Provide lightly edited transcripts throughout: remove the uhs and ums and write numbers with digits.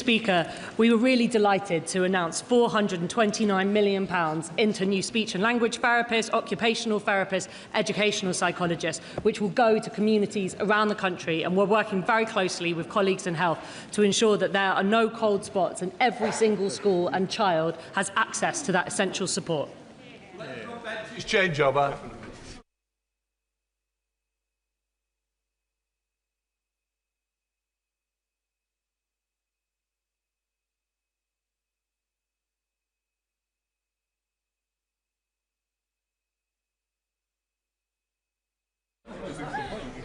Speaker, we were really delighted to announce £429 million into new speech and language therapists, occupational therapists, educational psychologists, which will go to communities around the country, and we're working very closely with colleagues in health to ensure that there are no cold spots and every single school and child has access to that essential support. Change over.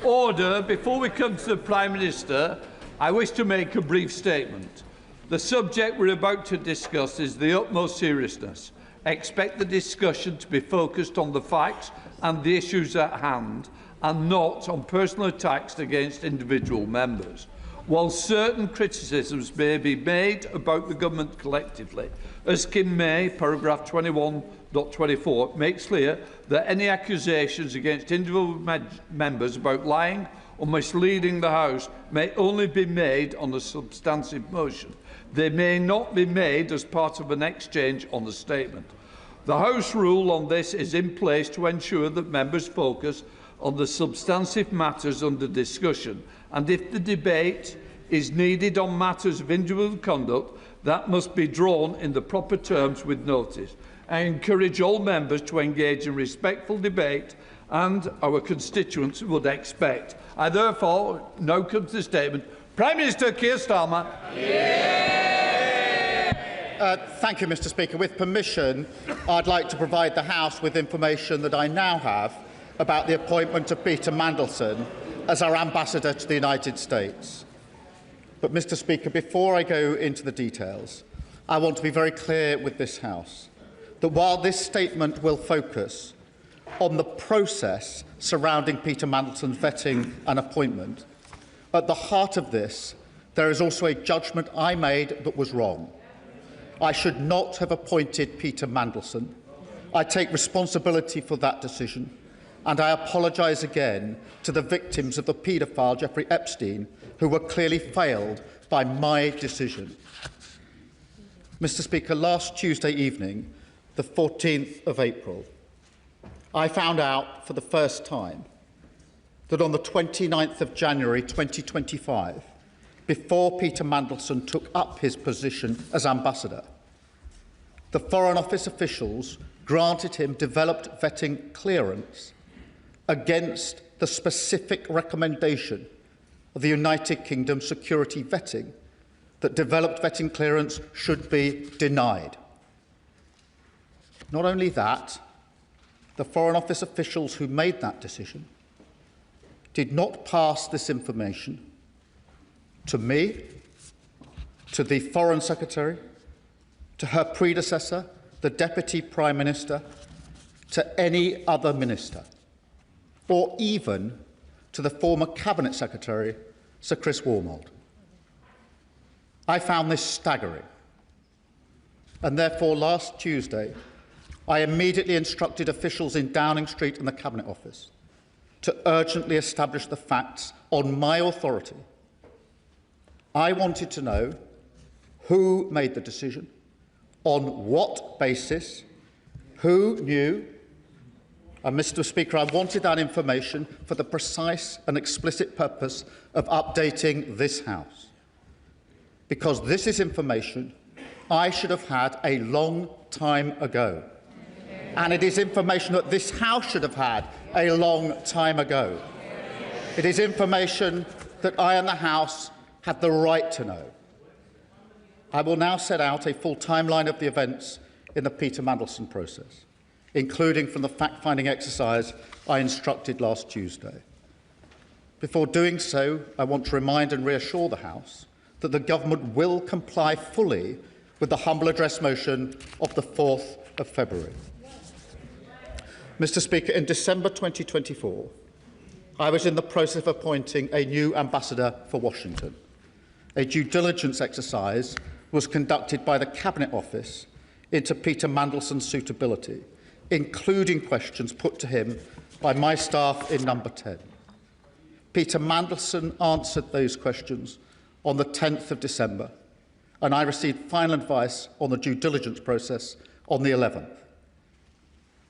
Order. Before we come to the Prime Minister, I wish to make a brief statement. The subject we're about to discuss is the utmost seriousness. Expect the discussion to be focused on the facts and the issues at hand, and not on personal attacks against individual members. While certain criticisms may be made about the government collectively, Erskine May, paragraph 21.24, makes clear that any accusations against individual members about lying or misleading the House may only be made on a substantive motion. They may not be made as part of an exchange on a statement. The House rule on this is in place to ensure that members focus on the substantive matters under discussion, and if the debate is needed on matters of individual conduct, that must be drawn in the proper terms with notice. I encourage all members to engage in respectful debate, and our constituents would expect. I therefore now come to the statement. Prime Minister Keir Starmer. Thank you, Mr. Speaker. With permission, I'd like to provide the House with information that I now have about the appointment of Peter Mandelson as our Ambassador to the United States. But, Mr. Speaker, before I go into the details, I want to be very clear with this House that while this statement will focus on the process surrounding Peter Mandelson's vetting and appointment, at the heart of this, there is also a judgment I made that was wrong. I should not have appointed Peter Mandelson. I take responsibility for that decision, and I apologise again to the victims of the paedophile Jeffrey Epstein, who were clearly failed by my decision. Mr. Speaker, last Tuesday evening, the 14th of April, I found out for the first time that on the 29th of January 2025, before Peter Mandelson took up his position as Ambassador, the Foreign Office officials granted him developed vetting clearance against the specific recommendation of the United Kingdom Security Vetting that developed vetting clearance should be denied. Not only that, the Foreign Office officials who made that decision did not pass this information to me, to the Foreign Secretary, to her predecessor, the Deputy Prime Minister, to any other minister, or even to the former Cabinet Secretary, Sir Chris Wormald. I found this staggering, and therefore last Tuesday I immediately instructed officials in Downing Street and the Cabinet Office to urgently establish the facts on my authority. I wanted to know who made the decision, on what basis, who knew, and, Mr. Speaker, I wanted that information for the precise and explicit purpose of updating this House, because this is information I should have had a long time ago, and it is information that this House should have had a long time ago. It is information that I and the House had the right to know. I will now set out a full timeline of the events in the Peter Mandelson process, including from the fact-finding exercise I instructed last Tuesday. Before doing so, I want to remind and reassure the House that the Government will comply fully with the humble address motion of the 4th of February. Mr. Speaker, in December 2024, I was in the process of appointing a new ambassador for Washington. A due diligence exercise was conducted by the Cabinet Office into Peter Mandelson's suitability, including questions put to him by my staff in Number 10. Peter Mandelson answered those questions on the 10th of December, and I received final advice on the due diligence process on the 11th.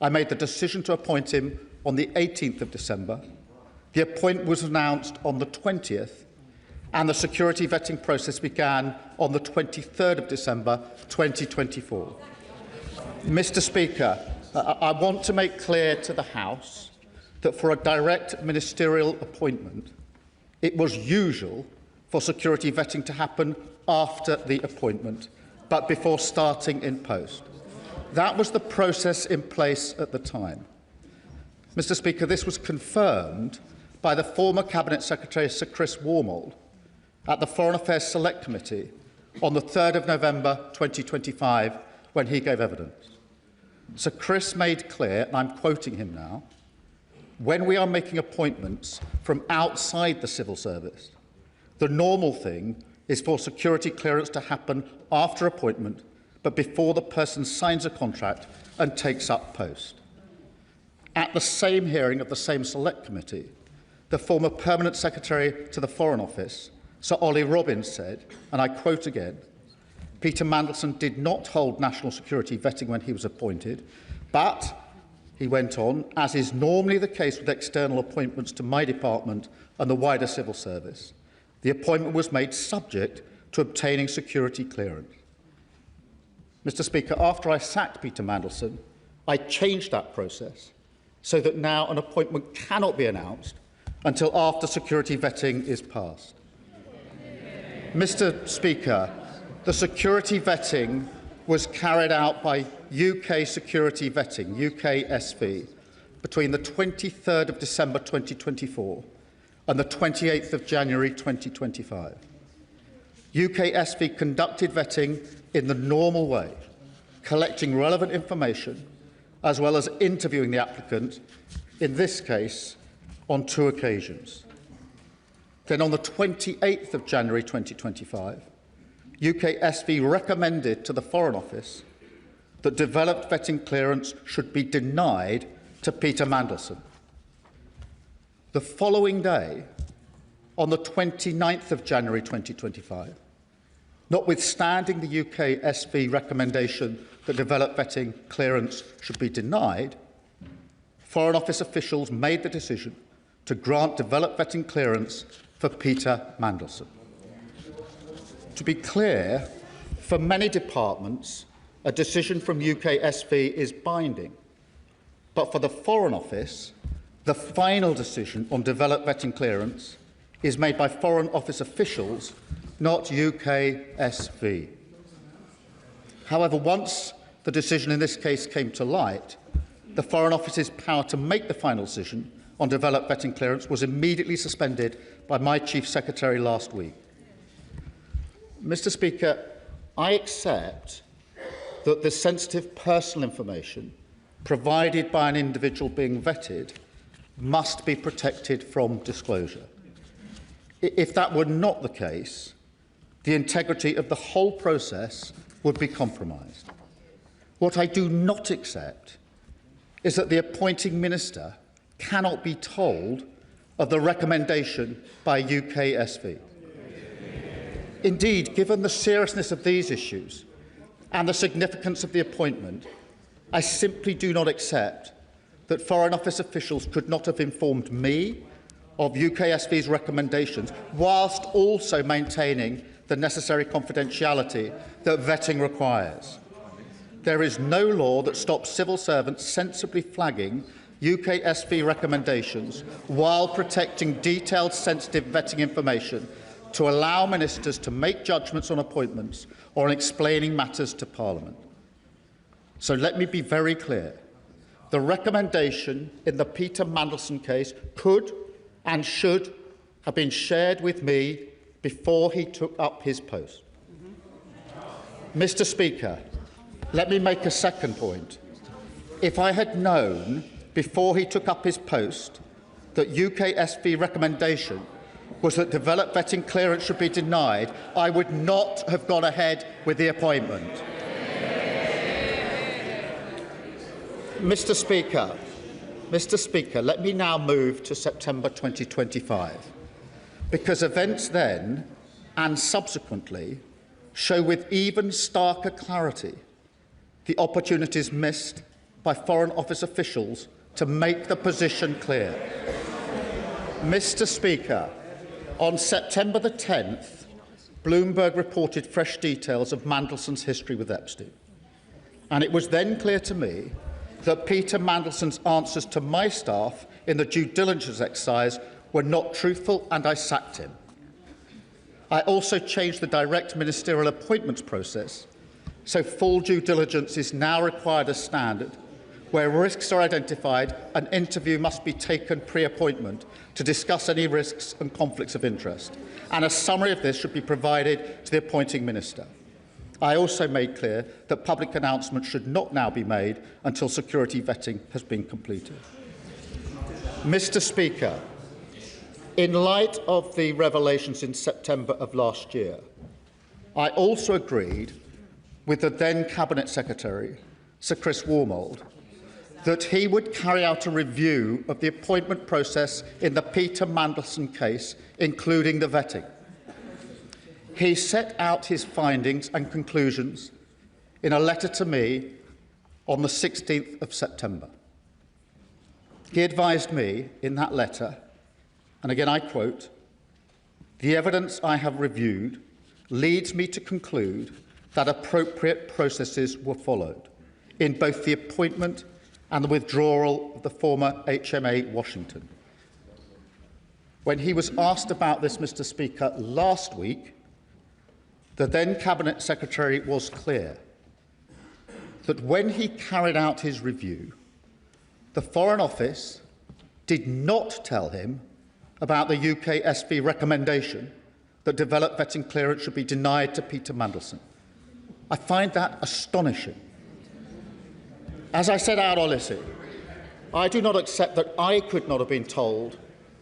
I made the decision to appoint him on the 18th of December. The appointment was announced on the 20th, and the security vetting process began on the 23rd of December 2024. Mr. Speaker, I want to make clear to the House that for a direct ministerial appointment, it was usual for security vetting to happen after the appointment, but before starting in post. That was the process in place at the time. Mr. Speaker, this was confirmed by the former Cabinet Secretary Sir Chris Wormold at the Foreign Affairs Select Committee on the 3rd of November 2025 when he gave evidence. Sir Chris made clear, and I'm quoting him now, when we are making appointments from outside the civil service, the normal thing is for security clearance to happen after appointment, but before the person signs a contract and takes up post. At the same hearing of the same Select Committee, the former Permanent Secretary to the Foreign Office, Sir Ollie Robbins, said, and I quote again, Peter Mandelson did not hold national security vetting when he was appointed, but, he went on, as is normally the case with external appointments to my department and the wider civil service, the appointment was made subject to obtaining security clearance. Mr. Speaker, after I sacked Peter Mandelson, I changed that process so that now an appointment cannot be announced until after security vetting is passed. Mr. Speaker, the security vetting was carried out by UK Security Vetting, UKSV, between the 23rd of December 2024 and the 28th of January 2025. UKSV conducted vetting in the normal way, collecting relevant information, as well as interviewing the applicant, in this case, on 2 occasions. Then on the 28th of January 2025, UKSV recommended to the Foreign Office that developed vetting clearance should be denied to Peter Mandelson. The following day, on the 29th of January 2025, notwithstanding the UKSV recommendation that developed vetting clearance should be denied, Foreign Office officials made the decision to grant developed vetting clearance for Peter Mandelson. To be clear, for many departments, a decision from UKSV is binding, but for the Foreign Office, the final decision on developed vetting clearance is made by Foreign Office officials, not UKSV. However, once the decision in this case came to light, the Foreign Office's power to make the final decision on developed vetting clearance was immediately suspended by my Chief Secretary last week. Mr. Speaker, I accept that the sensitive personal information provided by an individual being vetted must be protected from disclosure. If that were not the case, the integrity of the whole process would be compromised. What I do not accept is that the appointing minister cannot be told of the recommendation by UKSV. Indeed, given the seriousness of these issues and the significance of the appointment, I simply do not accept that Foreign Office officials could not have informed me of UKSV's recommendations whilst also maintaining the necessary confidentiality that vetting requires. There is no law that stops civil servants sensibly flagging UKSV recommendations while protecting detailed sensitive vetting information to allow ministers to make judgments on appointments or on explaining matters to Parliament. So let me be very clear. The recommendation in the Peter Mandelson case could and should have been shared with me before he took up his post. Mr. Speaker, let me make a second point. If I had known before he took up his post that UKSV recommendation was that developed vetting clearance should be denied, I would not have gone ahead with the appointment. Mr. Speaker, let me now move to September 2025, because events then and subsequently show with even starker clarity the opportunities missed by Foreign Office officials to make the position clear. Mr. Speaker, on September the 10th, Bloomberg reported fresh details of Mandelson's history with Epstein. And it was then clear to me that Peter Mandelson's answers to my staff in the due diligence exercise were not truthful, and I sacked him. I also changed the direct ministerial appointments process, so full due diligence is now required as standard. Where risks are identified, an interview must be taken pre-appointment to discuss any risks and conflicts of interest, and a summary of this should be provided to the appointing minister. I also made clear that public announcements should not now be made until security vetting has been completed. Mr. Speaker, in light of the revelations in September of last year, I also agreed with the then Cabinet Secretary, Sir Chris Wormold, that he would carry out a review of the appointment process in the Peter Mandelson case, including the vetting. He set out his findings and conclusions in a letter to me on the 16th of September. He advised me in that letter, and again I quote, "The evidence I have reviewed leads me to conclude that appropriate processes were followed in both the appointment and the withdrawal of the former HMA Washington." When he was asked about this, Mr. Speaker, last week, the then Cabinet Secretary was clear that when he carried out his review, the Foreign Office did not tell him about the UK SV recommendation that developed vetting clearance should be denied to Peter Mandelson. I find that astonishing. As I said out Odyssey, I do not accept that I could not have been told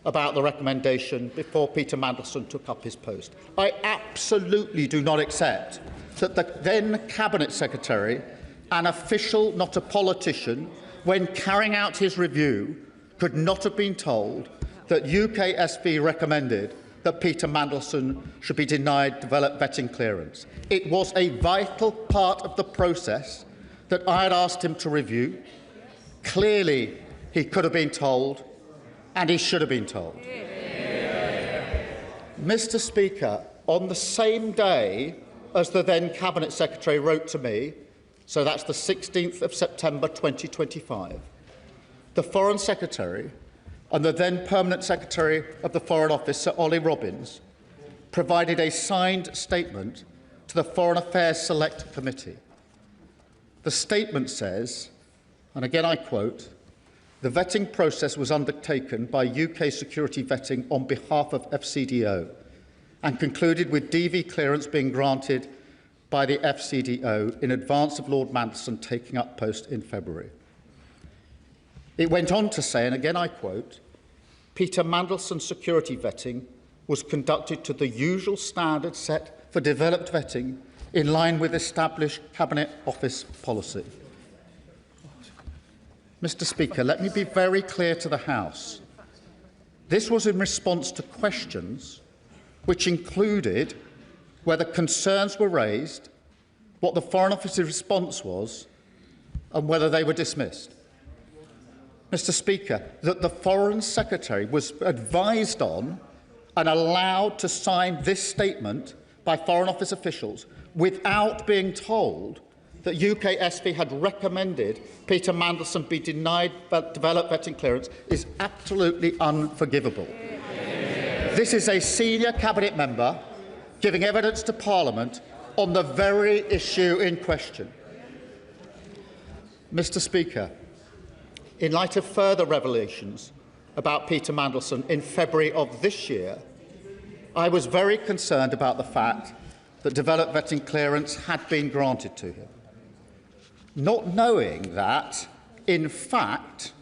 about the recommendation before Peter Mandelson took up his post. I absolutely do not accept that the then Cabinet Secretary, an official, not a politician, when carrying out his review, could not have been told that UKSB recommended that Peter Mandelson should be denied developed vetting clearance. It was a vital part of the process that I had asked him to review. Clearly, he could have been told, and he should have been told. Mr. Speaker, on the same day as the then Cabinet Secretary wrote to me, so that's the 16th of September 2025, the Foreign Secretary and the then Permanent Secretary of the Foreign Office, Sir Ollie Robbins, provided a signed statement to the Foreign Affairs Select Committee. The statement says, and again I quote, "The vetting process was undertaken by UK Security Vetting on behalf of FCDO and concluded with DV clearance being granted by the FCDO in advance of Lord Mandelson taking up post in February." It went on to say, and again I quote, "Peter Mandelson's security vetting was conducted to the usual standards set for developed vetting in line with established Cabinet Office policy." Mr. Speaker, let me be very clear to the House. This was in response to questions which included whether concerns were raised, what the Foreign Office's response was, and whether they were dismissed. Mr. Speaker, that the Foreign Secretary was advised on and allowed to sign this statement by Foreign Office officials without being told that UKSV had recommended Peter Mandelson be denied developed vetting clearance is absolutely unforgivable. This is a senior Cabinet member giving evidence to Parliament on the very issue in question. Mr. Speaker, in light of further revelations about Peter Mandelson in February of this year, I was very concerned about the fact that developed vetting clearance had been granted to him. Not knowing that, in fact,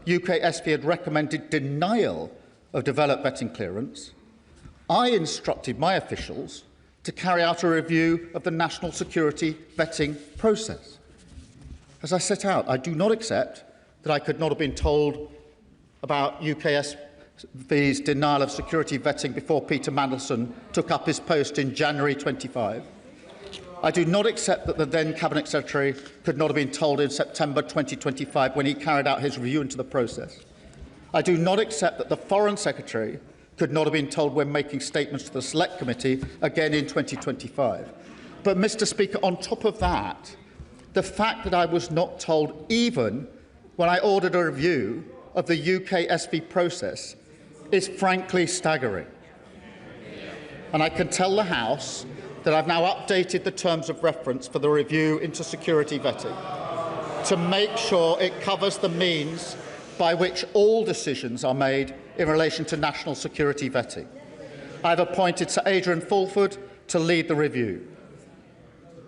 UKSV had recommended denial of developed vetting clearance, I instructed my officials to carry out a review of the national security vetting process. As I set out, I do not accept that I could not have been told about UKSV's denial of security vetting before Peter Mandelson took up his post in January 25. I do not accept that the then Cabinet Secretary could not have been told in September 2025 when he carried out his review into the process. I do not accept that the Foreign Secretary could not have been told when making statements to the Select Committee again in 2025. But, Mr. Speaker, on top of that, the fact that I was not told even when I ordered a review of the UK SV process is frankly staggering. And I can tell the House that I've now updated the terms of reference for the review into security vetting to make sure it covers the means by which all decisions are made in relation to national security vetting. I've appointed Sir Adrian Fulford to lead the review.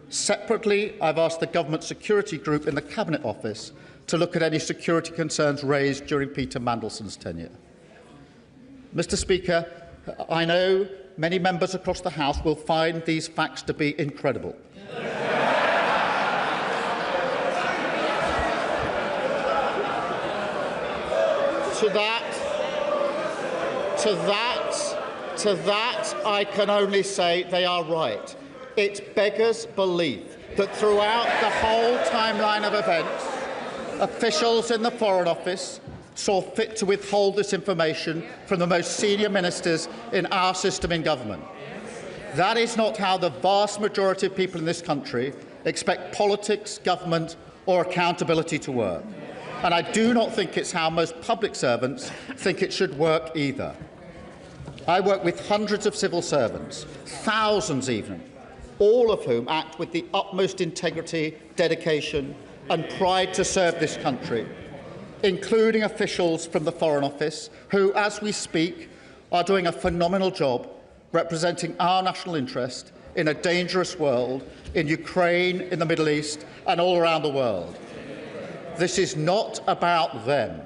Separately, I've asked the Government Security Group in the Cabinet Office to look at any security concerns raised during Peter Mandelson's tenure. Mr. Speaker, I know many members across the House will find these facts to be incredible. To that, I can only say they are right. It beggars belief that throughout the whole timeline of events, officials in the Foreign Office saw fit to withhold this information from the most senior ministers in our system in government. That is not how the vast majority of people in this country expect politics, government or accountability to work. And I do not think it's how most public servants think it should work either. I work with hundreds of civil servants, thousands even, all of whom act with the utmost integrity, dedication and pride to serve this country, including officials from the Foreign Office who, as we speak, are doing a phenomenal job representing our national interest in a dangerous world, in Ukraine, in the Middle East and all around the world. This is not about them,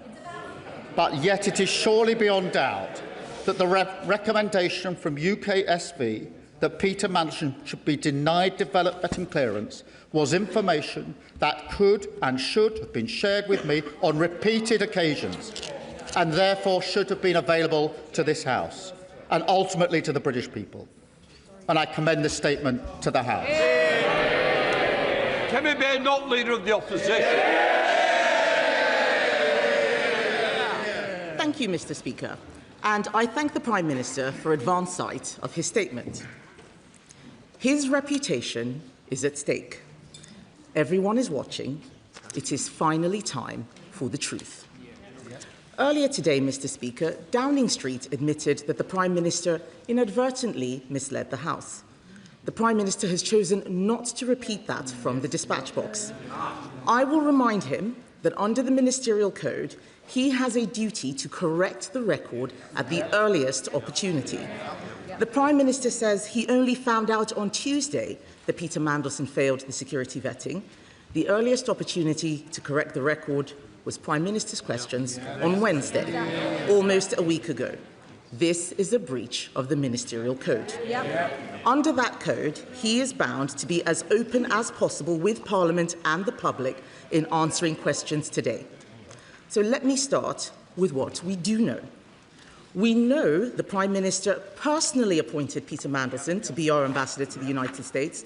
but yet it is surely beyond doubt that the recommendation from UK SV that Peter Mandelson should be denied developed vetting clearance was information that could and should have been shared with me on repeated occasions and therefore should have been available to this House and ultimately to the British people. And I commend this statement to the House. Kemi Bay, not Leader of the Opposition. Thank you, Mr. Speaker. And I thank the Prime Minister for advance sight of his statement. His reputation is at stake. Everyone is watching. It is finally time for the truth. Earlier today, Mr. Speaker, Downing Street admitted that the Prime Minister inadvertently misled the House. The Prime Minister has chosen not to repeat that from the dispatch box. I will remind him that under the Ministerial Code, he has a duty to correct the record at the earliest opportunity. The Prime Minister says he only found out on Tuesday that Peter Mandelson failed the security vetting. The earliest opportunity to correct the record was Prime Minister's questions on Wednesday, almost a week ago. This is a breach of the Ministerial Code. Under that code, he is bound to be as open as possible with Parliament and the public in answering questions today. So let me start with what we do know. We know the Prime Minister personally appointed Peter Mandelson to be our ambassador to the United States.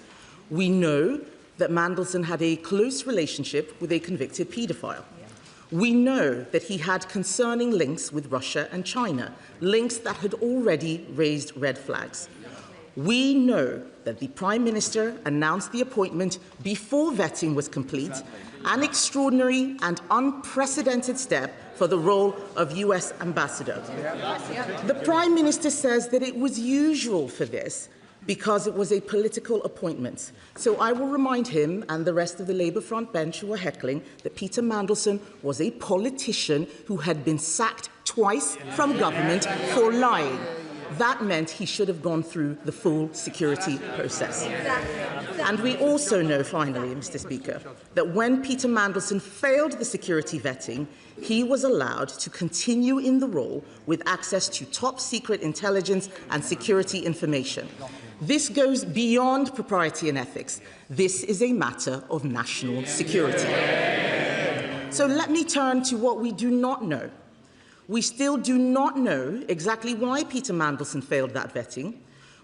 We know that Mandelson had a close relationship with a convicted paedophile. We know that he had concerning links with Russia and China, links that had already raised red flags. We know that the Prime Minister announced the appointment before vetting was complete, an extraordinary and unprecedented step for the role of US ambassador. The Prime Minister says that it was usual for this because it was a political appointment. So I will remind him and the rest of the Labour front bench who are heckling that Peter Mandelson was a politician who had been sacked twice from government for lying. That meant he should have gone through the full security process. And we also know, finally, Mr. Speaker, that when Peter Mandelson failed the security vetting, he was allowed to continue in the role with access to top-secret intelligence and security information. This goes beyond propriety and ethics. This is a matter of national security. So let me turn to what we do not know. We still do not know exactly why Peter Mandelson failed that vetting.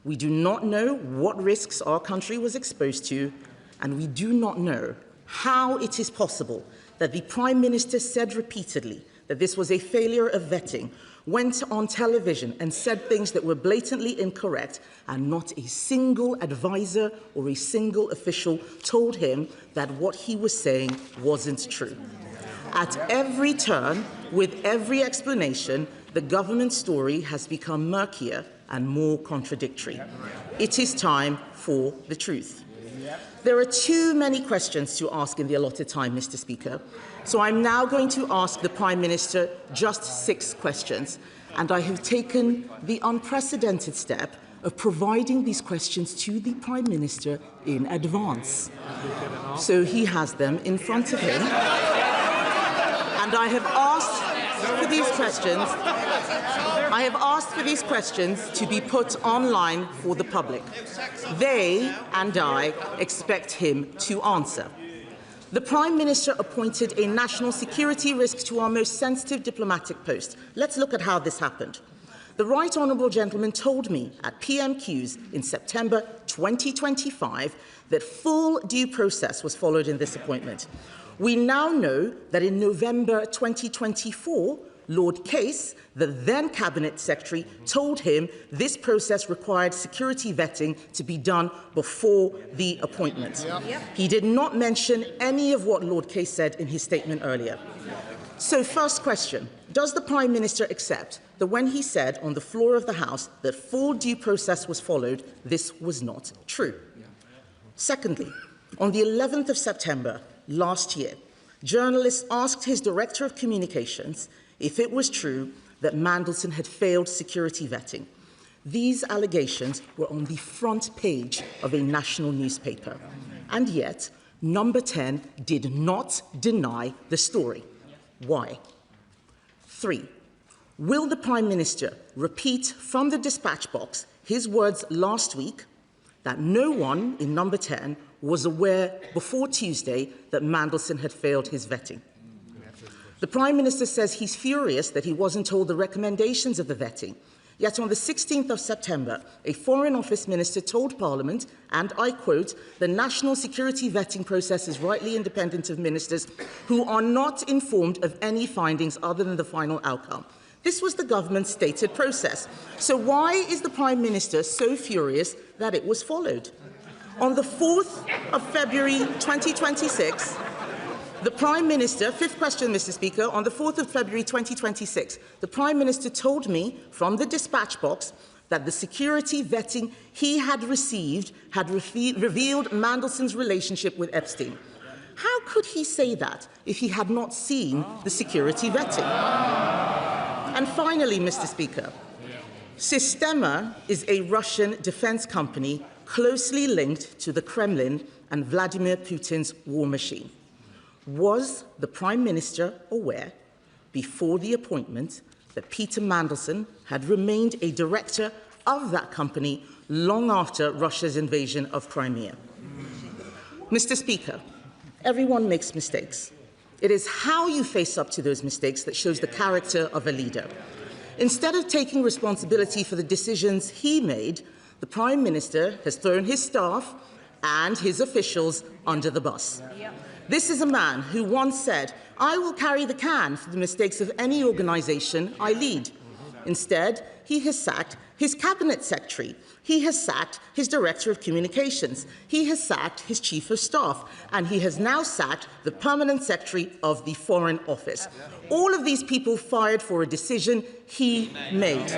We do not know what risks our country was exposed to, and we do not know how it is possible that the Prime Minister said repeatedly that this was a failure of vetting, went on television and said things that were blatantly incorrect, and not a single advisor or a single official told him that what he was saying wasn't true. At every turn, with every explanation, the government story has become murkier and more contradictory. It is time for the truth. There are too many questions to ask in the allotted time, Mr. Speaker, so I'm now going to ask the Prime Minister just 6 questions, and I have taken the unprecedented step of providing these questions to the Prime Minister in advance. So he has them in front of him, and I have asked for these questions to be put online for the public. They and I expect him to answer. The Prime Minister appointed a national security risk to our most sensitive diplomatic post. Let's look at how this happened. The Right Honourable Gentleman told me at PMQs in September 2025 that full due process was followed in this appointment. We now know that in November 2024, Lord Case, the then Cabinet Secretary, told him this process required security vetting to be done before the appointment. He did not mention any of what Lord Case said in his statement earlier. So, first question, does the Prime Minister accept that when he said on the floor of the House that full due process was followed, this was not true? Secondly, on the 11th of September last year, journalists asked his Director of Communications if it was true that Mandelson had failed security vetting. These allegations were on the front page of a national newspaper, and yet Number 10 did not deny the story. Why? 3. Will the Prime Minister repeat from the dispatch box his words last week that no one in Number 10 was aware before Tuesday that Mandelson had failed his vetting? The Prime Minister says he's furious that he wasn't told the recommendations of the vetting. Yet on the 16th of September, a Foreign Office Minister told Parliament, and I quote, "The national security vetting process is rightly independent of ministers who are not informed of any findings other than the final outcome." This was the government's stated process. So why is the Prime Minister so furious that it was followed? On the 4th of February 2026, the Prime Minister, 5th question, Mr. Speaker, on the 4th of February 2026, the Prime Minister told me from the dispatch box that the security vetting he had received had revealed Mandelson's relationship with Epstein. How could he say that if he had not seen the security vetting? And finally, Mr. Speaker, Sistema is a Russian defense company closely linked to the Kremlin and Vladimir Putin's war machine. Was the Prime Minister aware before the appointment that Peter Mandelson had remained a director of that company long after Russia's invasion of Crimea? Mr. Speaker, everyone makes mistakes. It is how you face up to those mistakes that shows the character of a leader. Instead of taking responsibility for the decisions he made, the Prime Minister has thrown his staff and his officials under the bus. This is a man who once said, "I will carry the can for the mistakes of any organisation I lead." Instead, he has sacked his Cabinet Secretary. He has sacked his Director of Communications. He has sacked his Chief of Staff. And he has now sacked the Permanent Secretary of the Foreign Office. All of these people fired for a decision he made.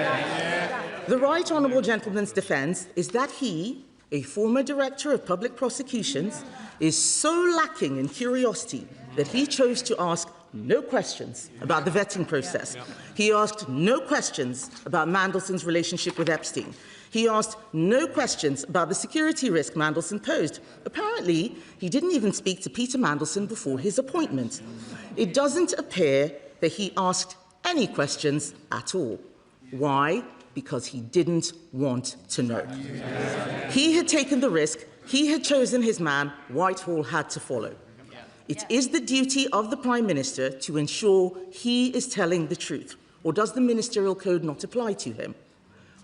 The Right Honourable Gentleman's defence is that he, a former Director of Public Prosecutions, is so lacking in curiosity that he chose to ask no questions about the vetting process. He asked no questions about Mandelson's relationship with Epstein. He asked no questions about the security risk Mandelson posed. Apparently, he didn't even speak to Peter Mandelson before his appointment. It doesn't appear that he asked any questions at all. Why? Because he didn't want to know. He had taken the risk. He had chosen his man. Whitehall had to follow. It is the duty of the Prime Minister to ensure he is telling the truth. Or does the Ministerial Code not apply to him?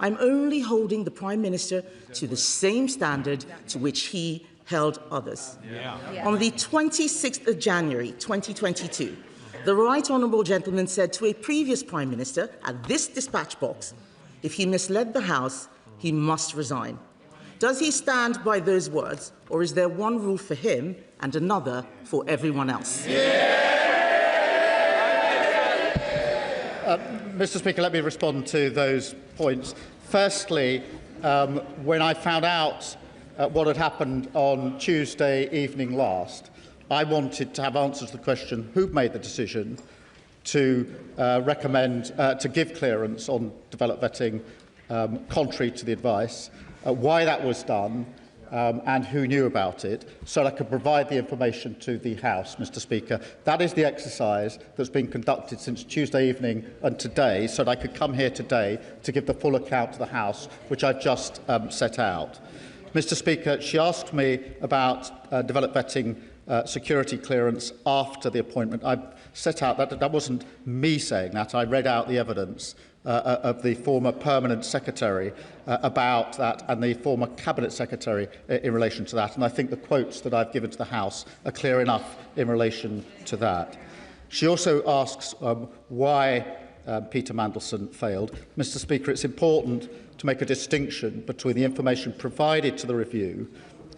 I'm only holding the Prime Minister to the same standard to which he held others. On the 26th of January 2022, the Right Honourable Gentleman said to a previous Prime Minister at this dispatch box, if he misled the House, he must resign. Does he stand by those words, or is there one rule for him and another for everyone else? Mr. Speaker, let me respond to those points. Firstly, when I found out what had happened on Tuesday evening last, I wanted to have answers to the question who made the decision to recommend to give clearance on developed vetting contrary to the advice, why that was done, and who knew about it, so that I could provide the information to the House, Mr. Speaker. That is the exercise that's been conducted since Tuesday evening and today, so that I could come here today to give the full account to the House, which I've just set out. Mr. Speaker, she asked me about developed vetting security clearance after the appointment. I set out that wasn't me saying that. I read out the evidence of the former Permanent Secretary about that and the former Cabinet Secretary in relation to that. And I think the quotes that I've given to the House are clear enough in relation to that. She also asks why Peter Mandelson failed. Mr. Speaker, it's important to make a distinction between the information provided to the review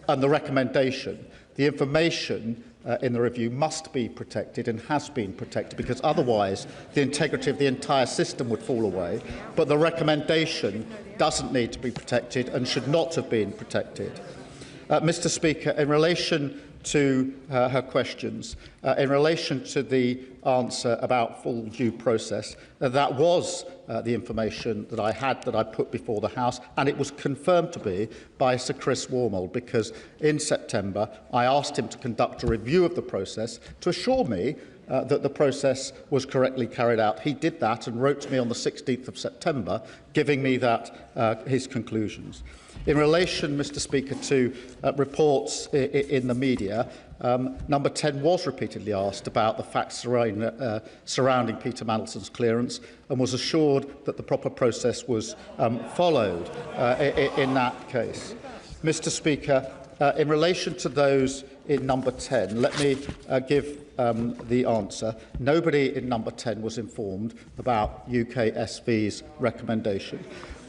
and the recommendation. The information in the review must be protected and has been protected, because otherwise the integrity of the entire system would fall away. But the recommendation doesn't need to be protected and should not have been protected. Mr. Speaker, in relation to her questions, in relation to the answer about full due process, that was the information that I had, that I put before the House, and it was confirmed to be by Sir Chris Wormold, because in September I asked him to conduct a review of the process to assure me that the process was correctly carried out. He did that and wrote to me on the 16th of September, giving me that his conclusions. In relation, Mr. Speaker, to reports in the media, Number 10 was repeatedly asked about the facts surrounding Peter Mandelson's clearance and was assured that the proper process was followed in that case. Mr. Speaker, in relation to those in Number 10, let me give the answer. Nobody in Number 10 was informed about UKSV's recommendation.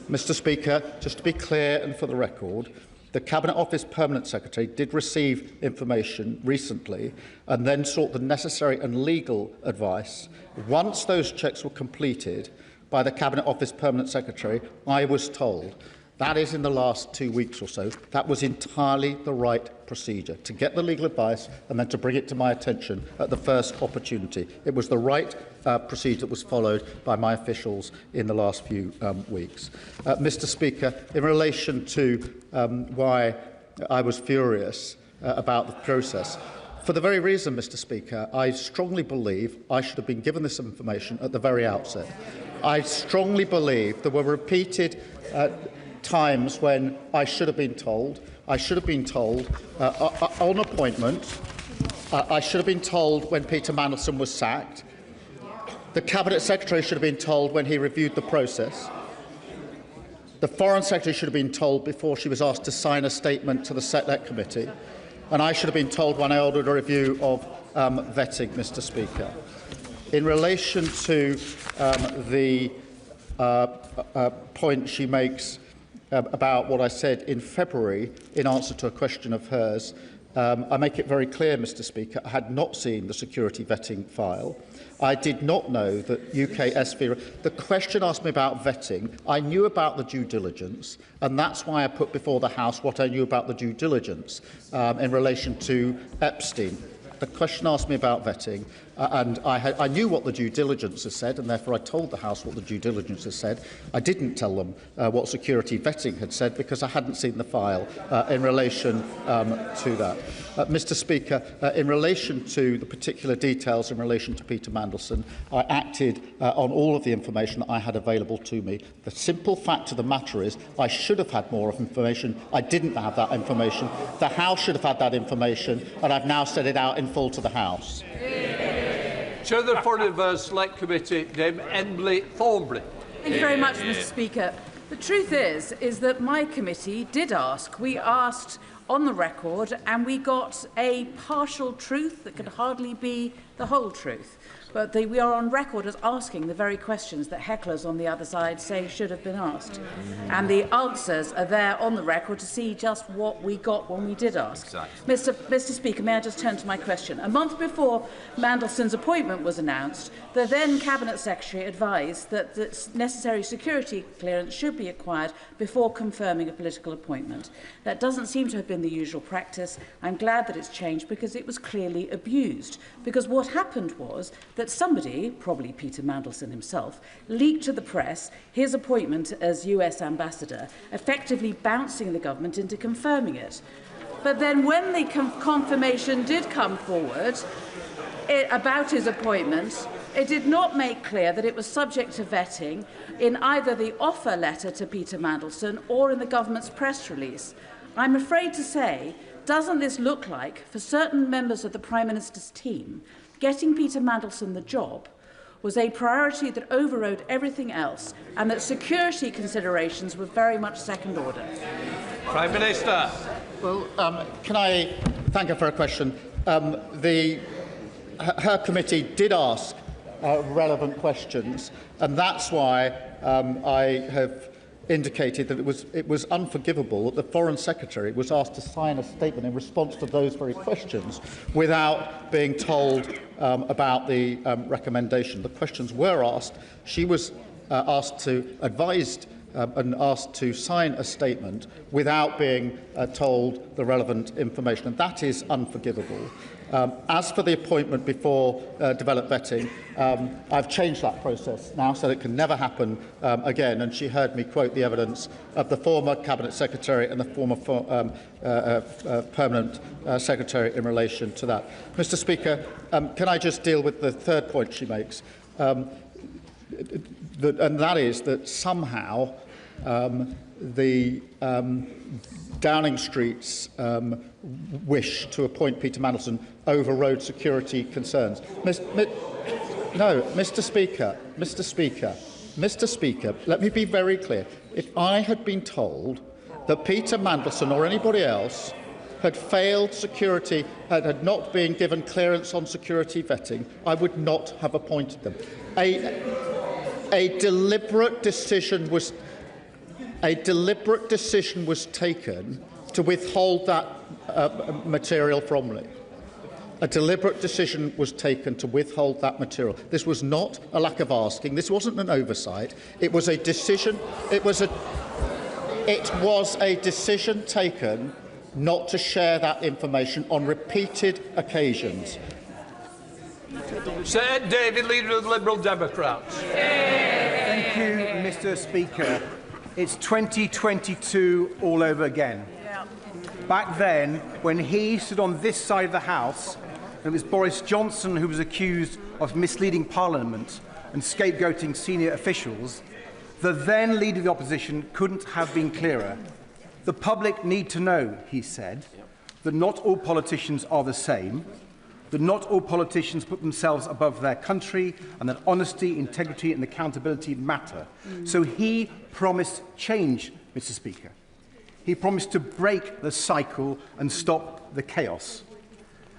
Mr. Speaker, just to be clear and for the record, the Cabinet Office Permanent Secretary did receive information recently and then sought the necessary and legal advice. Once those checks were completed by the Cabinet Office Permanent Secretary, I was told, that is in the last 2 weeks or so, that was entirely the right procedure, to get the legal advice and then to bring it to my attention at the first opportunity. It was the right procedure that was followed by my officials in the last few weeks. Mr. Speaker, in relation to why I was furious about the process, for the very reason, Mr. Speaker, I strongly believe I should have been given this information at the very outset. I strongly believe there were repeated times when I should have been told. I should have been told on appointment. I should have been told when Peter Mandelson was sacked. The Cabinet Secretary should have been told when he reviewed the process. The Foreign Secretary should have been told before she was asked to sign a statement to the Select Committee. And I should have been told when I ordered a review of vetting, Mr. Speaker. In relation to the point she makes about what I said in February in answer to a question of hers, I make it very clear, Mr. Speaker, I had not seen the security vetting file. I did not know that UKSV... The question asked me about vetting. I knew about the due diligence, and that's why I put before the House what I knew about the due diligence in relation to Epstein. The question asked me about vetting, and I knew what the due diligence has said, and therefore I told the House what the due diligence has said. I didn't tell them what security vetting had said because I hadn't seen the file in relation to that. Mr. Speaker, in relation to the particular details in relation to Peter Mandelson, I acted on all of the information that I had available to me. The simple fact of the matter is I should have had more information. I didn't have that information. The House should have had that information, and I've now set it out in full to the House. Chair of the Foreign Affairs Select Committee, Dame Emily Thornbury. Thank you very much, Mr. Speaker. The truth is that my committee did ask. We asked on the record, and we got a partial truth that could hardly be the whole truth. But we are on record as asking the very questions that hecklers on the other side say should have been asked. And the answers are there on the record to see just what we got when we did ask. Exactly. Mr. Speaker, may I just turn to my question? A month before Mandelson's appointment was announced, the then Cabinet Secretary advised that the necessary security clearance should be acquired before confirming a political appointment. That doesn't seem to have been the usual practice. I'm glad that it's changed because it was clearly abused. Because what happened was that somebody, probably Peter Mandelson himself, leaked to the press his appointment as US ambassador, effectively bouncing the government into confirming it. But then when the confirmation did come forward about his appointment, it did not make clear that it was subject to vetting in either the offer letter to Peter Mandelson or in the government's press release. I'm afraid to say, doesn't this look like, for certain members of the Prime Minister's team, getting Peter Mandelson the job was a priority that overrode everything else, and that security considerations were very much second order? Prime Minister. Well, can I thank her for her question? Her committee did ask relevant questions, and that's why I have indicated that it was unforgivable that the Foreign Secretary was asked to sign a statement in response to those very questions without being told about the recommendation. The questions were asked. She was advised and asked to sign a statement without being told the relevant information, and that is unforgivable. As for the appointment before developed vetting, I've changed that process now so that it can never happen again, and she heard me quote the evidence of the former Cabinet Secretary and the former Permanent Secretary in relation to that. Mr. Speaker, can I just deal with the third point she makes? And that is that somehow the Downing Street's wish to appoint Peter Mandelson overrode security concerns. Mr. Speaker, let me be very clear. If I had been told that Peter Mandelson or anybody else had failed security, had not been given clearance on security vetting, I would not have appointed them. A deliberate decision was taken to withhold that material from me. A deliberate decision was taken to withhold that material. This was not a lack of asking. This wasn't an oversight. It was a decision. It was a decision taken not to share that information on repeated occasions. Sir David, Leader of the Liberal Democrats. Thank you, Mr. Speaker. It's 2022 all over again. Back then, when he stood on this side of the House, and it was Boris Johnson who was accused of misleading Parliament and scapegoating senior officials, the then Leader of the Opposition couldn't have been clearer. The public need to know, he said, that not all politicians are the same, that not all politicians put themselves above their country, and that honesty, integrity and accountability matter. So he promised change, Mr. Speaker. He promised to break the cycle and stop the chaos.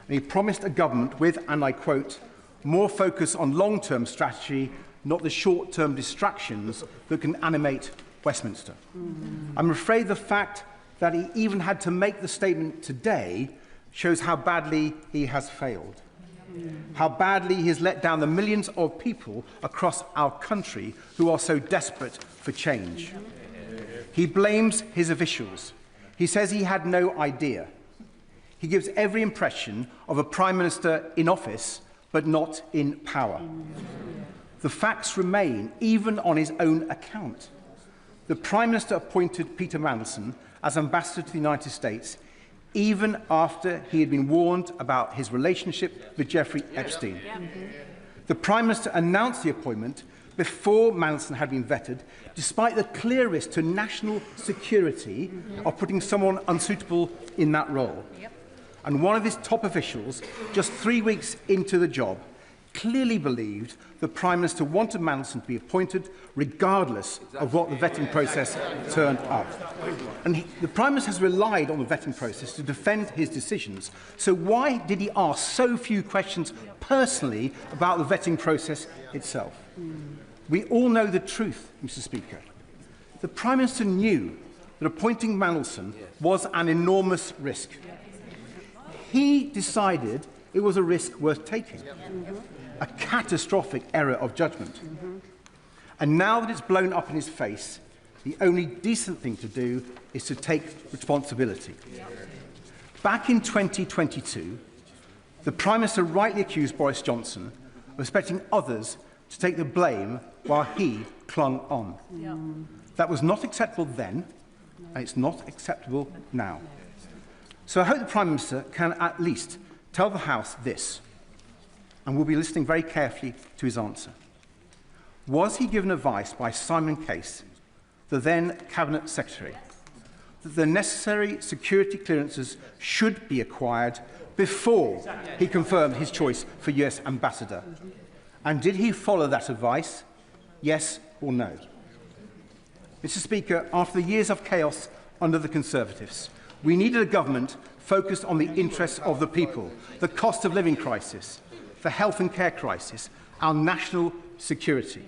And he promised a government with, and I quote, more focus on long-term strategy, not the short-term distractions that can animate Westminster. I'm afraid the fact that he even had to make the statement today shows how badly he has failed, how badly he has let down the millions of people across our country who are so desperate for change. He blames his officials. He says he had no idea. He gives every impression of a Prime Minister in office, but not in power. The facts remain, even on his own account. The Prime Minister appointed Peter Mandelson as ambassador to the United States, even after he had been warned about his relationship with Jeffrey Epstein. The Prime Minister announced the appointment before Mandelson had been vetted, despite the clear risk to national security of putting someone unsuitable in that role. And one of his top officials, just 3 weeks into the job, clearly believed the Prime Minister wanted Mandelson to be appointed regardless of what the vetting process turned up. And the Prime Minister has relied on the vetting process to defend his decisions. So why did he ask so few questions personally about the vetting process itself? We all know the truth, Mr. Speaker. The Prime Minister knew that appointing Mandelson was an enormous risk. He decided it was a risk worth taking. A catastrophic error of judgment. And now that it's blown up in his face, the only decent thing to do is to take responsibility. Back in 2022, the Prime Minister rightly accused Boris Johnson of expecting others to take the blame while he clung on. That was not acceptable then, and it's not acceptable now. So I hope the Prime Minister can at least tell the House this, and we'll be listening very carefully to his answer. Was he given advice by Simon Case, the then Cabinet Secretary, that the necessary security clearances should be acquired before he confirmed his choice for US Ambassador? And did he follow that advice? Yes or no? Mr. Speaker, after the years of chaos under the Conservatives, we needed a government focused on the interests of the people, the cost of living crisis, the health and care crisis, our national security.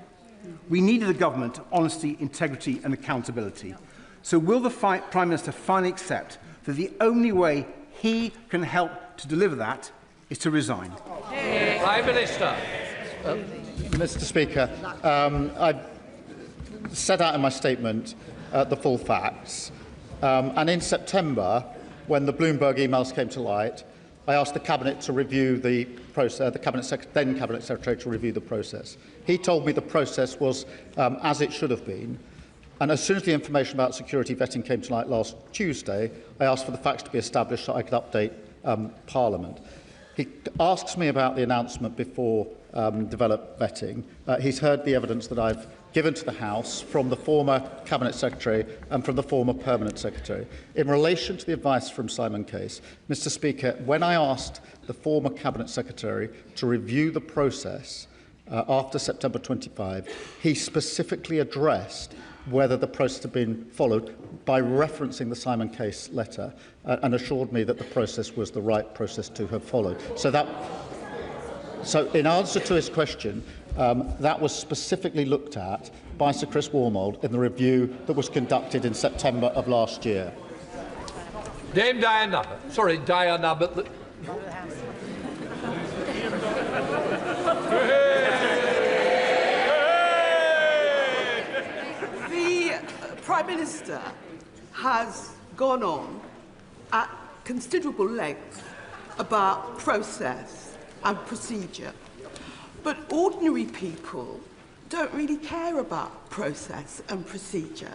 We needed a government of honesty, integrity and accountability. So will the Prime Minister finally accept that the only way he can help to deliver that is to resign? Prime Minister. Mr. Speaker, I set out in my statement the full facts. And in September, when the Bloomberg emails came to light, I asked the Cabinet to review the process, then Cabinet Secretary to review the process. He told me the process was as it should have been. And as soon as the information about security vetting came to light last Tuesday, I asked for the facts to be established so I could update Parliament. He asks me about the announcement before developed vetting. He's heard the evidence that I've given to the House from the former Cabinet Secretary and from the former Permanent Secretary. In relation to the advice from Simon Case, Mr. Speaker, when I asked the former Cabinet Secretary to review the process after September 25, he specifically addressed whether the process had been followed by referencing the Simon Case letter and assured me that the process was the right process to have followed. So in answer to his question, that was specifically looked at by Sir Chris Wormold in the review that was conducted in September of last year. Dame Diane Abbott. Sorry, Diane Abbott. The Prime Minister has gone on at considerable length about process and procedure. But ordinary people don't really care about process and procedure.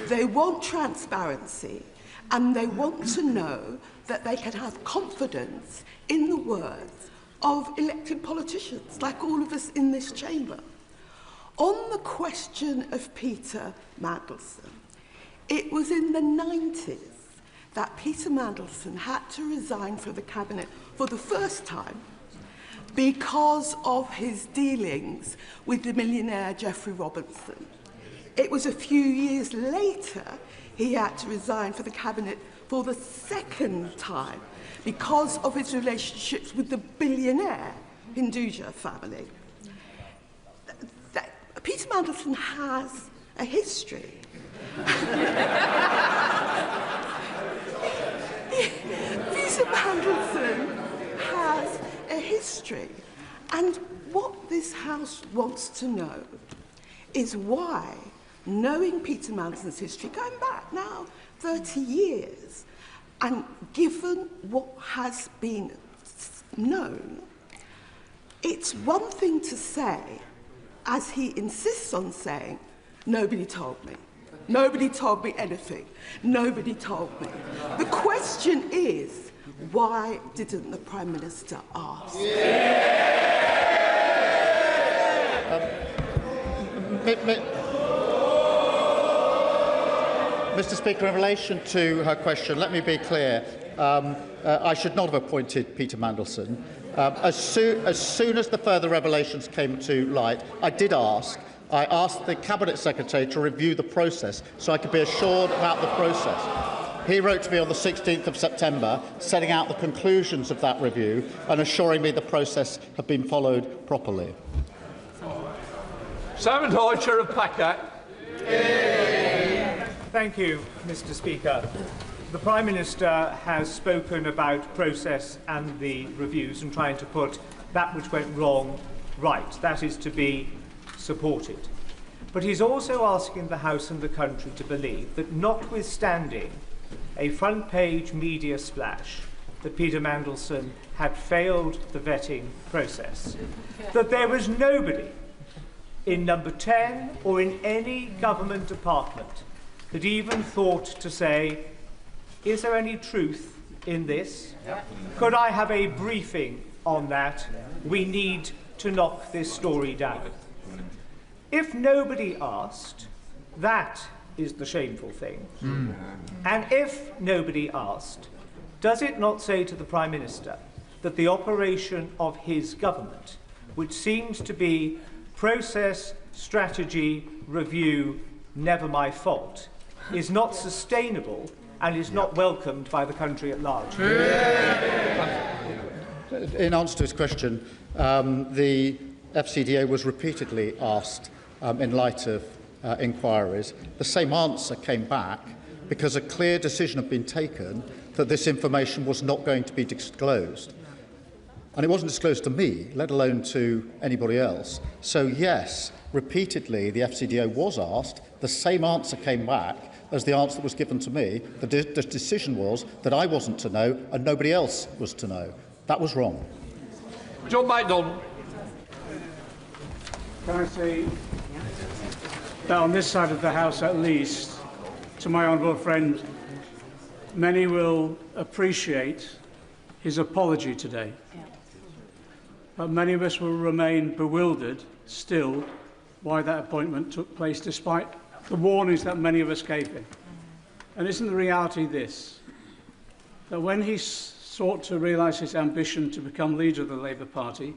They want transparency and they want to know that they can have confidence in the words of elected politicians, like all of us in this chamber. On the question of Peter Mandelson, it was in the 90s that Peter Mandelson had to resign from the Cabinet for the first time because of his dealings with the millionaire Geoffrey Robinson. It was a few years later he had to resign from the Cabinet for the second time because of his relationships with the billionaire Hinduja family. Peter Mandelson has a history. Peter Mandelson has a history. And what this House wants to know is why, knowing Peter Mandelson's history, going back now 30 years, and given what has been known, it's one thing to say, as he insists on saying, nobody told me. Nobody told me anything. Nobody told me. The question is, why didn't the Prime Minister ask? Mr. Speaker, in relation to her question, let me be clear. I should not have appointed Peter Mandelson. As soon as the further revelations came to light, I asked the Cabinet Secretary to review the process so I could be assured about the process. He wrote to me on the 16th of September, setting out the conclusions of that review and assuring me the process had been followed properly. Simon Hall, Chair of PACA. Thank you, Mr. Speaker. The Prime Minister has spoken about process and the reviews and trying to put that which went wrong right. That is to be supported. But he's also asking the House and the country to believe that, notwithstanding a front-page media splash that Peter Mandelson had failed the vetting process, that there was nobody in Number 10 or in any government department that even thought to say, is there any truth in this? Could I have a briefing on that? We need to knock this story down. If nobody asked, that is the shameful thing. And if nobody asked, does it not say to the Prime Minister that the operation of his government, which seems to be process, strategy, review, never my fault, is not sustainable and is not welcomed by the country at large? In answer to his question, the FCDA was repeatedly asked, in light of inquiries. The same answer came back because a clear decision had been taken that this information was not going to be disclosed. And it wasn't disclosed to me, let alone to anybody else. So yes, repeatedly the FCDA was asked, the same answer came back as the answer that was given to me. The decision was that I wasn't to know and nobody else was to know. That was wrong. John MacDonald. Can I say that on this side of the House, at least, to my honourable friend, many will appreciate his apology today. But many of us will remain bewildered still why that appointment took place, despite the warnings that many of us gave him. And isn't the reality this, that when he sought to realise his ambition to become leader of the Labour Party,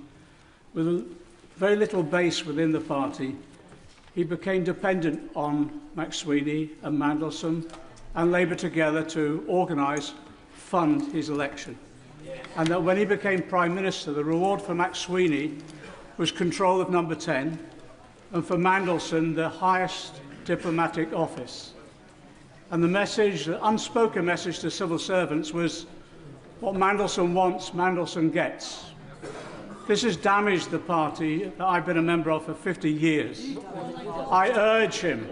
with very little base within the party, he became dependent on McSweeney and Mandelson and Labour together to organise, fund his election. And that when he became Prime Minister, the reward for McSweeney was control of Number 10, and for Mandelson, the highest diplomatic office. And the message, the unspoken message to civil servants was, what Mandelson wants, Mandelson gets. This has damaged the party that I've been a member of for 50 years. I urge him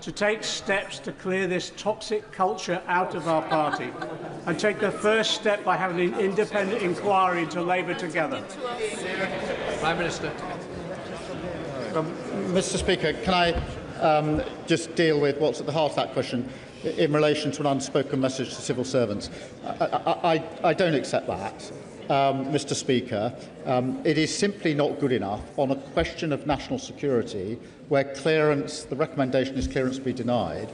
to take steps to clear this toxic culture out of our party and take the first step by having an independent inquiry into Labour together. Prime Minister. Mr. Speaker, can I just deal with what's at the heart of that question in relation to an unspoken message to civil servants? I don't accept that, Mr. Speaker. It is simply not good enough on a question of national security where clearance, the recommendation is clearance be denied,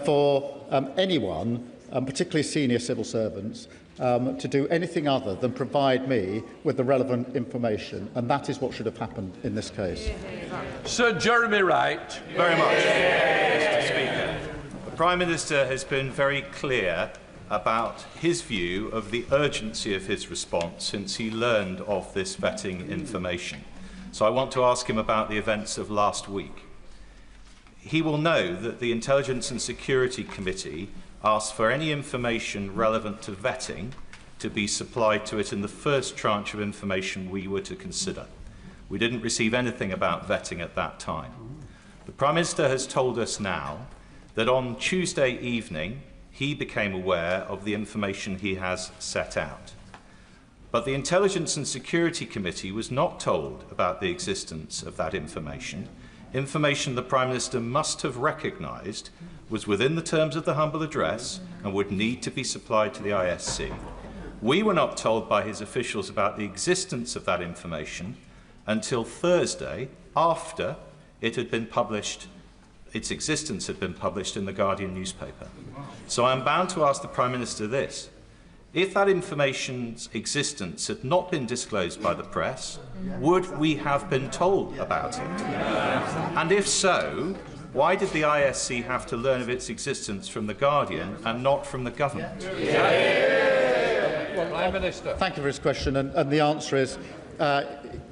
for anyone, particularly senior civil servants, to do anything other than provide me with the relevant information, and that is what should have happened in this case. Sir Jeremy Wright. Very much, Mr. Speaker. The Prime Minister has been very clear about his view of the urgency of his response since he learned of this vetting information. So I want to ask him about the events of last week. He will know that the Intelligence and Security Committee asked for any information relevant to vetting to be supplied to it in the first tranche of information we were to consider. We didn't receive anything about vetting at that time. The Prime Minister has told us now that on Tuesday evening he became aware of the information he has set out. But the Intelligence and Security Committee was not told about the existence of that information. Information the Prime Minister must have recognised was within the terms of the humble address and would need to be supplied to the ISC. We were not told by his officials about the existence of that information until Thursday, after it had been published its existence had been published in the Guardian newspaper. So I'm bound to ask the Prime Minister this. If that information's existence had not been disclosed by the press, would we have been told about it? And if so, why did the ISC have to learn of its existence from the Guardian and not from the government? Prime Minister. Thank you for his question, and the answer is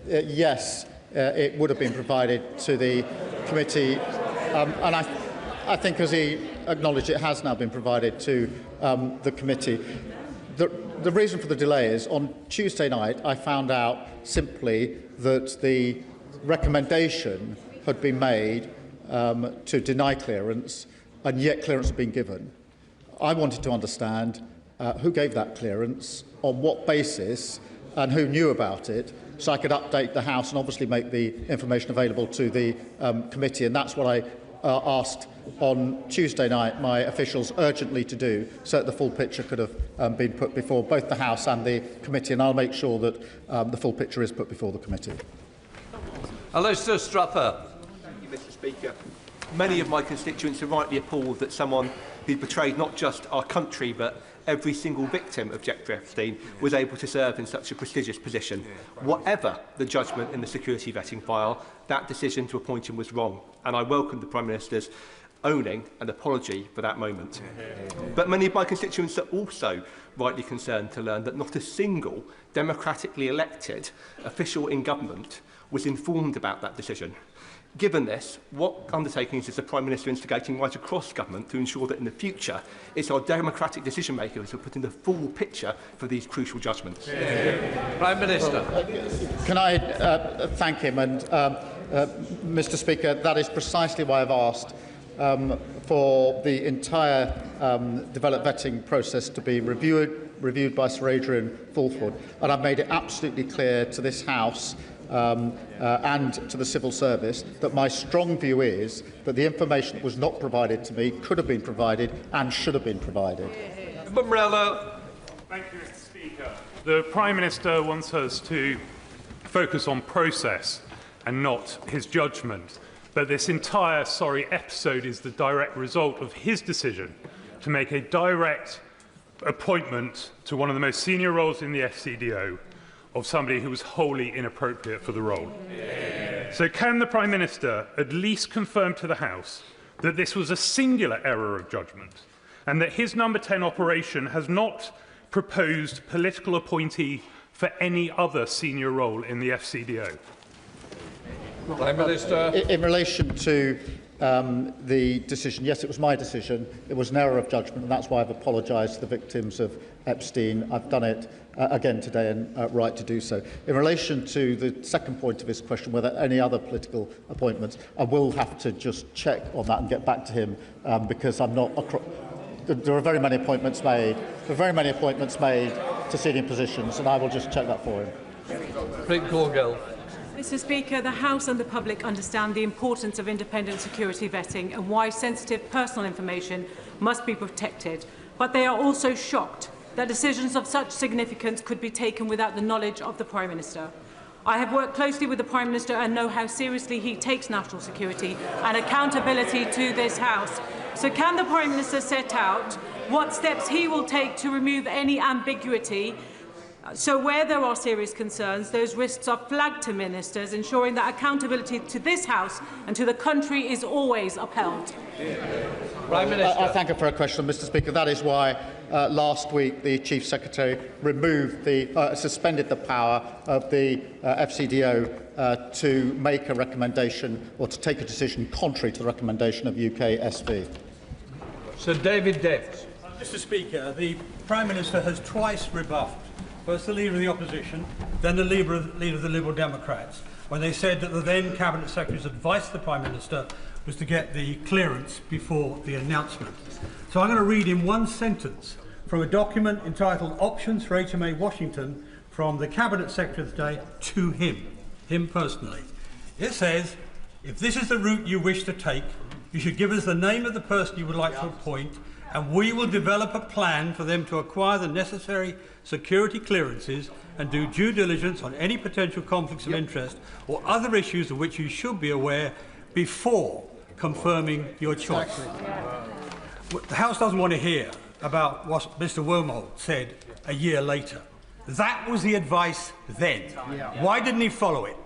yes, it would have been provided to the committee, and I think, as he acknowledged, it has now been provided to the committee. The reason for the delay is, on Tuesday night, I found out simply that the recommendation had been made to deny clearance, and yet clearance had been given. I wanted to understand who gave that clearance, on what basis, and who knew about it, so I could update the House and obviously make the information available to the committee. And that's what I asked on Tuesday night my officials urgently to do, so that the full picture could have been put before both the House and the committee, and I'll make sure that the full picture is put before the committee. Alistair Strapper. Thank you, Mr. Speaker. Many of my constituents are rightly appalled that someone who betrayed not just our country but every single victim of Jeffrey Epstein was able to serve in such a prestigious position. Whatever the judgment in the security vetting file, that decision to appoint him was wrong, and I welcome the Prime Minister's owning an apology for that moment. But many of my constituents are also rightly concerned to learn that not a single democratically elected official in government was informed about that decision. Given this, what undertakings is the Prime Minister instigating right across government to ensure that in the future it's our democratic decision makers who are putting the full picture for these crucial judgments? Prime Minister. Can I thank him? And Mr. Speaker, that is precisely why I've asked for the entire developed vetting process to be reviewed by Sir Adrian Fulford, and I've made it absolutely clear to this House and to the civil service that my strong view is that the information that was not provided to me could have been provided and should have been provided. Umbrella. Thank you, Mr. Speaker. The Prime Minister wants us to focus on process and not his judgment. But this entire episode is the direct result of his decision to make a direct appointment to one of the most senior roles in the FCDO of somebody who was wholly inappropriate for the role. So can the Prime Minister at least confirm to the House that this was a singular error of judgment and that his number 10 operation has not proposed political appointee for any other senior role in the FCDO? Prime Minister. In relation to the decision, yes, it was my decision. It was an error of judgment, and that's why I've apologised to the victims of Epstein. I've done it again today, and right to do so. In relation to the second point of his question, whether any other political appointments, I will have to just check on that and get back to him, because I'm not. There are very many appointments made. There are very many appointments made to senior positions, and I will just check that for him. Mr. Speaker, the House and the public understand the importance of independent security vetting and why sensitive personal information must be protected, but they are also shocked that decisions of such significance could be taken without the knowledge of the Prime Minister. I have worked closely with the Prime Minister and know how seriously he takes national security and accountability to this House. So can the Prime Minister set out what steps he will take to remove any ambiguity, so where there are serious concerns, those risks are flagged to ministers, ensuring that accountability to this House and to the country is always upheld? Prime Minister. I thank her for her question, Mr. Speaker. That is why last week the Chief Secretary removed suspended the power of the FCDO to make a recommendation or to take a decision contrary to the recommendation of UK SV. Sir David Deft. Mr. Speaker, the Prime Minister has twice rebuffed first the Leader of the Opposition, then the Leader of the Liberal Democrats, when they said that the then Cabinet Secretary's advice to the Prime Minister was to get the clearance before the announcement. So I'm going to read in one sentence from a document entitled Options for HMA Washington from the Cabinet Secretary of the day to him personally. It says, if this is the route you wish to take, you should give us the name of the person you would like to appoint, and we will develop a plan for them to acquire the necessary security clearances and do due diligence on any potential conflicts of interest or other issues of which you should be aware before confirming your choice. The House doesn't want to hear about what Mr Wormald said a year later. That was the advice then. Why didn't he follow it?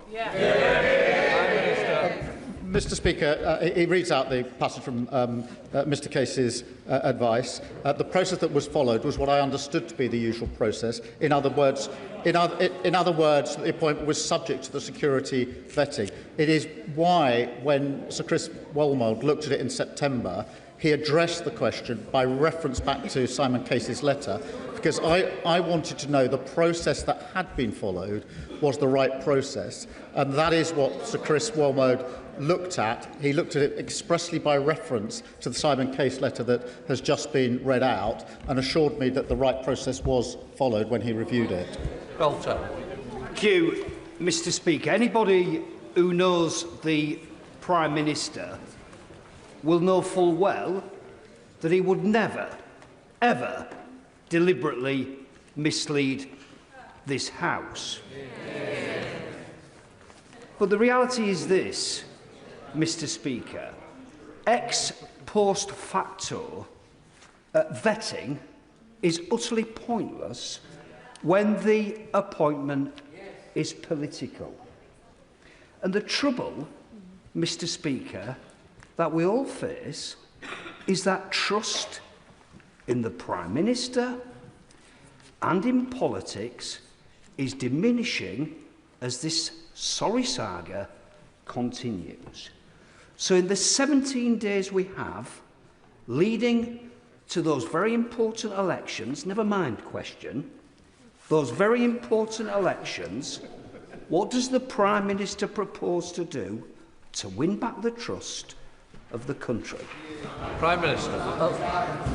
Mr Speaker, he reads out the passage from Mr Case's advice. The process that was followed was what I understood to be the usual process. In other words, the appointment was subject to the security vetting. It is why, when Sir Chris Wormald looked at it in September, he addressed the question by reference back to Simon Case's letter, because I wanted to know the process that had been followed was the right process, and that is what Sir Chris Wormald looked at. He looked at it expressly by reference to the Simon Case letter that has just been read out, and assured me that the right process was followed when he reviewed it. Belter. Thank you, Mr Speaker. Anybody who knows the Prime Minister will know full well that he would never, ever deliberately mislead this House. But the reality is this, Mr Speaker. Ex post facto vetting is utterly pointless when the appointment is political. And the trouble, Mr Speaker, that we all face is that trust in the Prime Minister and in politics is diminishing as this sorry saga continues. So in the 17 days we have leading to those very important elections, never mind question, those very important elections, what does the Prime Minister propose to do to win back the trust of the country? Prime Minister.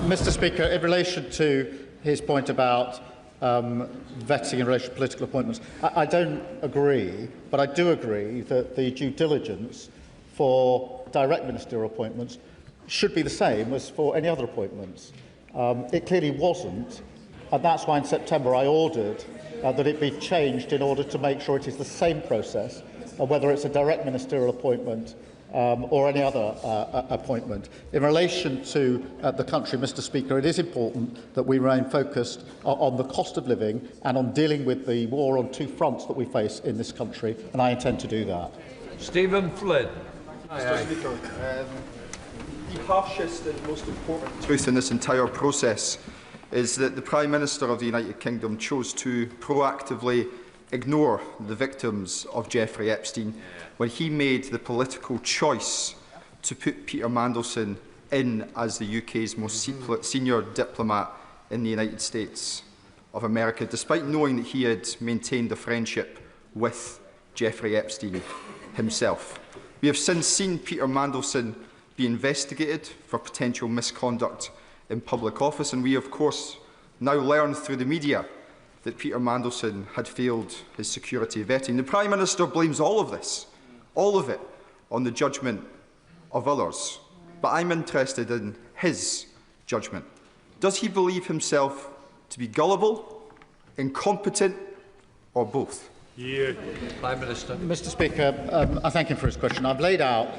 Mr Speaker, in relation to his point about vetting in relation to political appointments, I don't agree, but I do agree that the due diligence for direct ministerial appointments should be the same as for any other appointments. It clearly wasn't, and that's why in September I ordered that it be changed in order to make sure it is the same process, whether it's a direct ministerial appointment or any other appointment. In relation to the country, Mr Speaker, it is important that we remain focused on the cost of living and on dealing with the war on two fronts that we face in this country, and I intend to do that. Stephen Flynn. Mr Speaker, the harshest and most important truth in this entire process is that the Prime Minister of the United Kingdom chose to proactively ignore the victims of Jeffrey Epstein when he made the political choice to put Peter Mandelson in as the UK's most senior diplomat in the United States of America, despite knowing that he had maintained a friendship with Jeffrey Epstein himself. We have since seen Peter Mandelson be investigated for potential misconduct in public office, and we, of course, now learn through the media that Peter Mandelson had failed his security vetting. The Prime Minister blames all of this, all of it, on the judgment of others. But I'm interested in his judgment. Does he believe himself to be gullible, incompetent, or both? Yeah. Prime Minister. Mr Speaker, I thank him for his question. I've laid out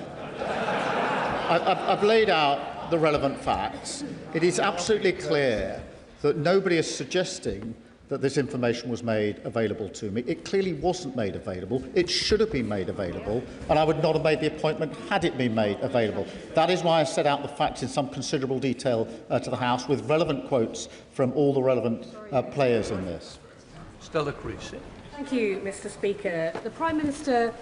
the relevant facts. It is absolutely clear that nobody is suggesting that this information was made available to me. It clearly wasn't made available. It should have been made available, and I would not have made the appointment had it been made available. That is why I set out the facts in some considerable detail to the House, with relevant quotes from all the relevant players in this. Stella Creasy. Thank you, Mr Speaker. The Prime Minister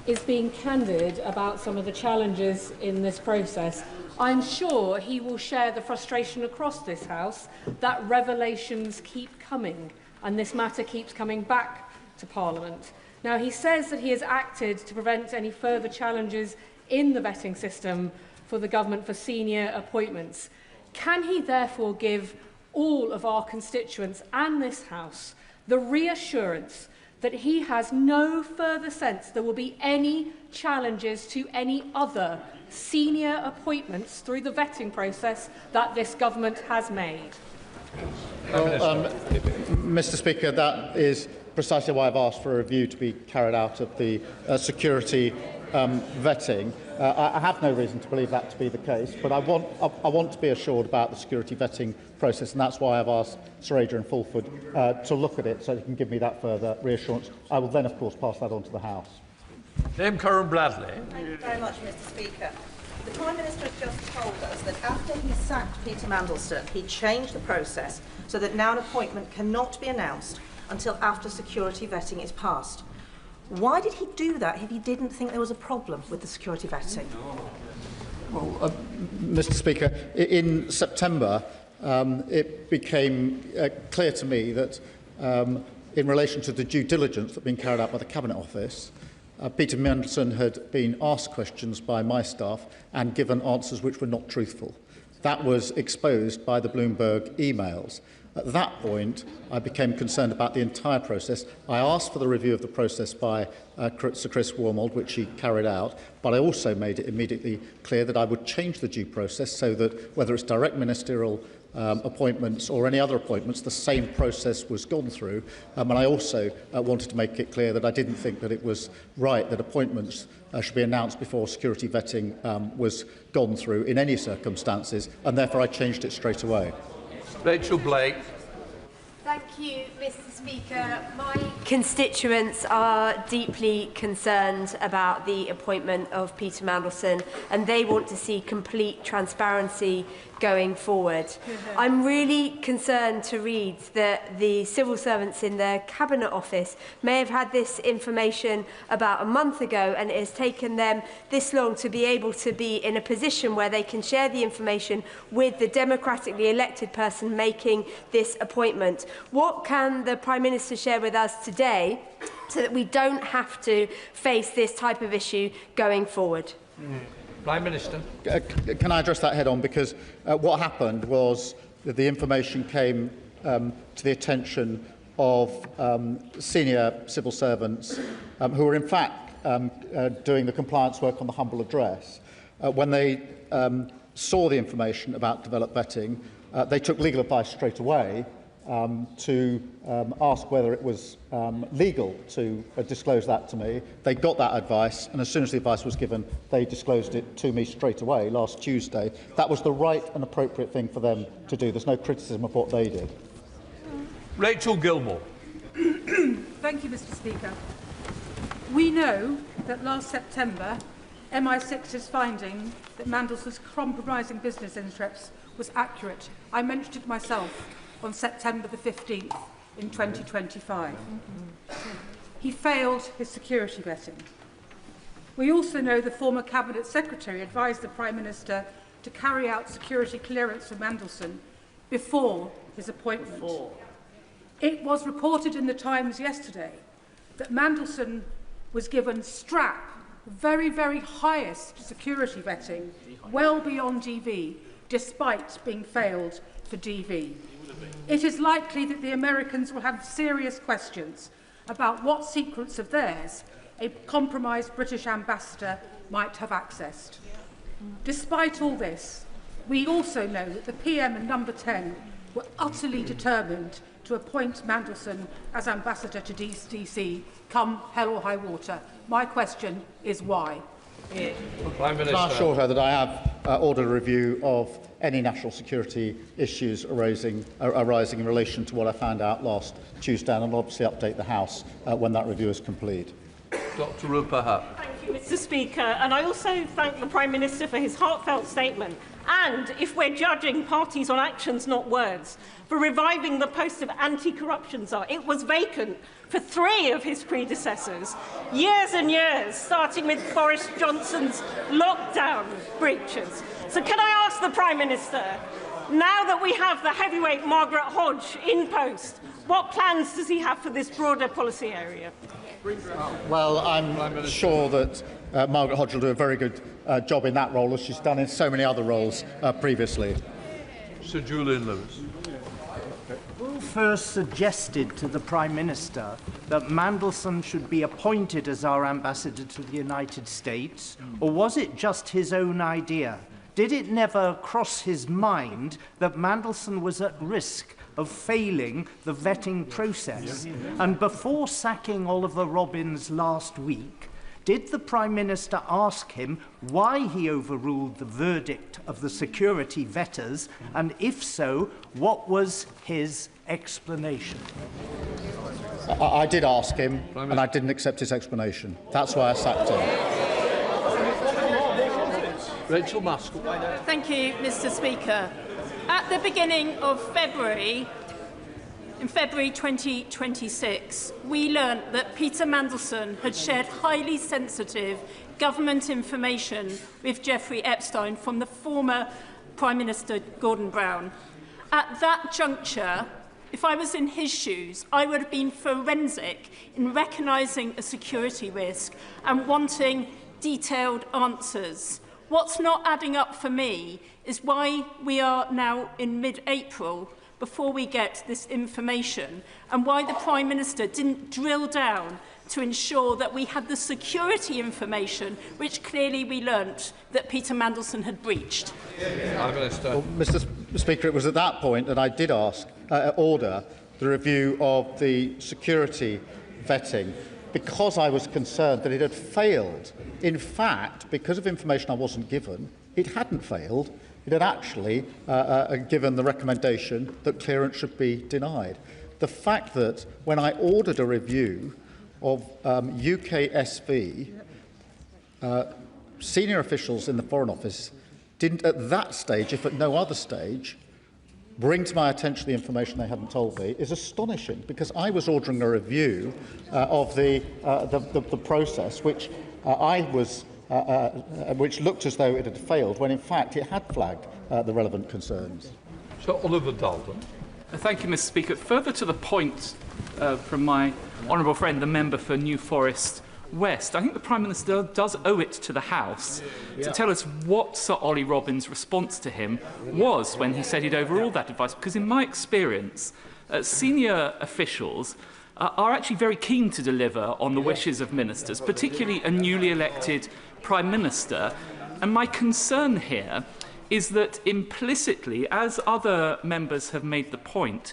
is being candid about some of the challenges in this process. I'm sure he will share the frustration across this House that revelations keep coming and this matter keeps coming back to Parliament. Now, he says that he has acted to prevent any further challenges in the vetting system for the government for senior appointments. Can he therefore give all of our constituents and this House the reassurance that he has no further sense there will be any challenges to any other senior appointments through the vetting process that this government has made? Mr Speaker, that is precisely why I've asked for a review to be carried out of the security vetting. I have no reason to believe that to be the case, but I want to be assured about the security vetting process, and that's why I've asked Sir Adrian Fulford to look at it so he can give me that further reassurance. I will then, of course, pass that on to the House. Dame Karen Bradley. Thank you very much, Mr. Speaker. The Prime Minister has just told us that after he sacked Peter Mandelson, he changed the process so that now an appointment cannot be announced until after security vetting is passed. Why did he do that if he didn't think there was a problem with the security vetting? Well, Mr. Speaker, in September, it became clear to me that in relation to the due diligence that had been carried out by the Cabinet Office, Peter Mandelson had been asked questions by my staff and given answers which were not truthful. That was exposed by the Bloomberg emails. At that point, I became concerned about the entire process. I asked for the review of the process by Sir Chris Wormold, which he carried out, but I also made it immediately clear that I would change the due process so that whether it's direct ministerial appointments or any other appointments, the same process was gone through. And I also wanted to make it clear that I didn't think that it was right that appointments should be announced before security vetting was gone through in any circumstances, and therefore I changed it straight away. Rachel Blake. Thank you, Mr. Speaker. My constituents are deeply concerned about the appointment of Peter Mandelson, and they want to see complete transparency going forward. I'm really concerned to read that the civil servants in the Cabinet Office may have had this information about a month ago, and it has taken them this long to be able to be in a position where they can share the information with the democratically elected person making this appointment. What can the Prime Minister share with us today so that we don't have to face this type of issue going forward? Prime Minister. Can I address that head on? Because what happened was that the information came to the attention of senior civil servants who were in fact doing the compliance work on the humble address. When they saw the information about developed vetting, they took legal advice straight away to ask whether it was legal to disclose that to me. They got that advice, and as soon as the advice was given, they disclosed it to me straight away last Tuesday. That was the right and appropriate thing for them to do. There's no criticism of what they did. Rachel Gilmore. Thank you, Mr. Speaker. We know that last September, MI6's finding that Mandelson's compromising business interests was accurate. I mentioned it myself on September the 15th in 2025. He failed his security vetting. We also know the former Cabinet Secretary advised the Prime Minister to carry out security clearance for Mandelson before his appointment. It was reported in the Times yesterday that Mandelson was given strap, very, very highest security vetting, well beyond DV, despite being failed for DV. It is likely that the Americans will have serious questions about what secrets of theirs a compromised British ambassador might have accessed. Despite all this, we also know that the PM and Number 10 were utterly determined to appoint Mandelson as ambassador to DC, come hell or high water. My question is why? Prime Minister. Can I assure her that I have ordered a review of any national security issues arising in relation to what I found out last Tuesday, and I'll obviously update the House when that review is complete. Dr. Rupa Hutt. Thank you, Mr. Speaker. And I also thank the Prime Minister for his heartfelt statement. And, if we're judging parties on actions, not words, for reviving the post of anti-corruption czar. It was vacant for 3 of his predecessors, years and years, starting with Boris Johnson's lockdown breaches. So can I ask the Prime Minister, now that we have the heavyweight Margaret Hodge in post, what plans does he have for this broader policy area? Well, I'm sure that Margaret Hodge will do a very good job in that role, as she's done in so many other roles previously. Sir Julian Lewis. Who first suggested to the Prime Minister that Mandelson should be appointed as our ambassador to the United States, or was it just his own idea? Did it never cross his mind that Mandelson was at risk of failing the vetting process? And before sacking Oliver Robbins last week, Did the Prime Minister ask him why he overruled the verdict of the security vetters, and if so, what was his explanation? I did ask him, and I didn't accept his explanation. That's why I sacked him. Rachel Musk. Thank you, Mr. Speaker. At the beginning of February, in February 2026, we learnt that Peter Mandelson had shared highly sensitive government information with Jeffrey Epstein from the former Prime Minister Gordon Brown. At that juncture, if I was in his shoes, I would have been forensic in recognising a security risk and wanting detailed answers. What's not adding up for me is why we are now in mid-April before we get this information, and why the Prime Minister didn't drill down to ensure that we had the security information, which clearly we learnt that Peter Mandelson had breached. Well, Mr. Speaker, it was at that point that I did order the review of the security vetting, because I was concerned that it had failed. In fact, because of information I wasn't given, it hadn't failed. It had actually given the recommendation that clearance should be denied. The fact that when I ordered a review of UKSV, senior officials in the Foreign Office didn't at that stage, if at no other stage, bring to my attention the information they hadn't told me is astonishing, because I was ordering a review of the process, which which looked as though it had failed, when in fact it had flagged the relevant concerns. So Oliver Dalton. Thank you, Mr. Speaker. Further to the point from my honourable friend, the member for New Forest West, I think the Prime Minister does owe it to the House to tell us what Sir Ollie Robbins' response to him was when he said he'd overruled that advice, because in my experience, senior officials are actually very keen to deliver on the wishes of ministers, particularly a newly elected Prime Minister. And my concern here is that implicitly, as other members have made the point,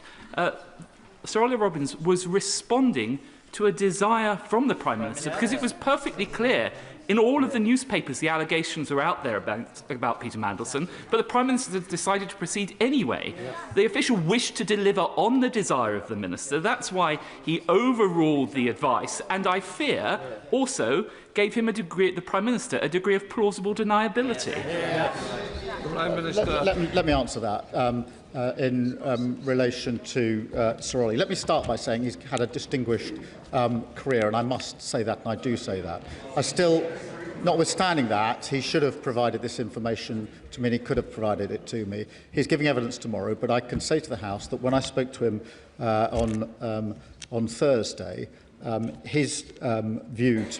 Sir Ollie Robbins was responding to a desire from the Prime Minister, because it was perfectly clear in all of the newspapers the allegations are out there about Peter Mandelson, but the Prime Minister decided to proceed anyway. The official wished to deliver on the desire of the Minister. That's why he overruled the advice, and I fear also gave him the Prime Minister a degree of plausible deniability. Prime Minister. Let me answer that. In relation to Sir Ollie. Let me start by saying he's had a distinguished career, and I must say that, and I do say that. I still, notwithstanding that, he should have provided this information to me, and he could have provided it to me. He's giving evidence tomorrow, but I can say to the House that when I spoke to him on Thursday, his view to